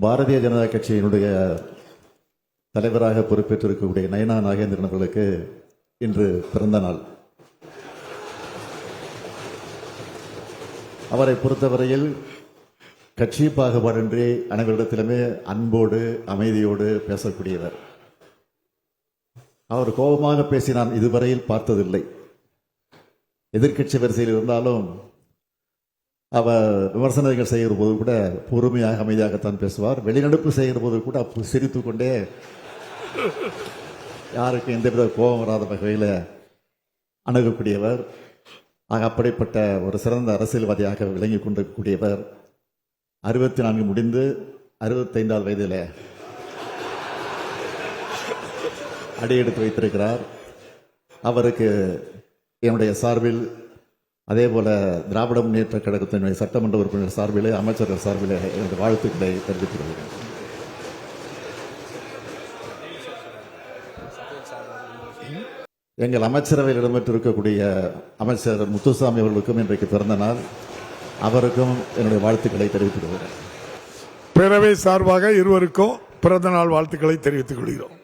பாரதிய ஜனதா கட்சியினுடைய தலைவராக பொறுப்பேற்றிருக்கக்கூடிய நயனா நாகேந்திரன் அவர்களுக்கு இன்று பிறந்த நாள். அவரை பொறுத்தவரையில் கட்சி பாகுபாடின்றி அனைவரிடத்திலுமே அன்போடு அமைதியோடு பேசக்கூடியவர். அவர் கோபமாக பேசி நான் இதுவரையில் பார்த்ததில்லை. எதிர்க்கட்சி வரிசையில் இருந்தாலும் அவர் விமர்சனங்கள் செய்கிற போது கூட பொறுமையாக அமைதியாகத்தான் பேசுவார். வெளிநடப்பு செய்கிற போது கூட சிரித்து கொண்டே யாருக்கும் எந்தவித கோபம் வராத வகையில் அணுகக்கூடியவர். அப்படிப்பட்ட ஒரு சிறந்த அரசியல்வாதியாக விளங்கி கொண்டிருக்கக்கூடியவர் 64 முடிந்து 65வது வயதில் அடியெடுத்து வைத்திருக்கிறார். அவருக்கு என்னுடைய சார்பில், அதே போல திராவிட முன்னேற்ற கழகத்தினுடைய சட்டமன்ற உறுப்பினர் சார்பிலே, அமைச்சர்கள் சார்பிலே என்னுடைய வாழ்த்துக்களை தெரிவித்துக் கொள்கிறேன். எங்கள் அமைச்சரவையில் இடம்பெற்றிருக்கக்கூடிய அமைச்சர் முத்துசாமி அவர்களுக்கும் இன்றைக்கு பிறந்த நாள். அவருக்கும் என்னுடைய வாழ்த்துக்களை தெரிவித்துக் கொள்கிறேன். பேரவை சார்பாக இருவருக்கும் பிறந்த நாள் வாழ்த்துக்களை தெரிவித்துக் கொள்கிறோம்.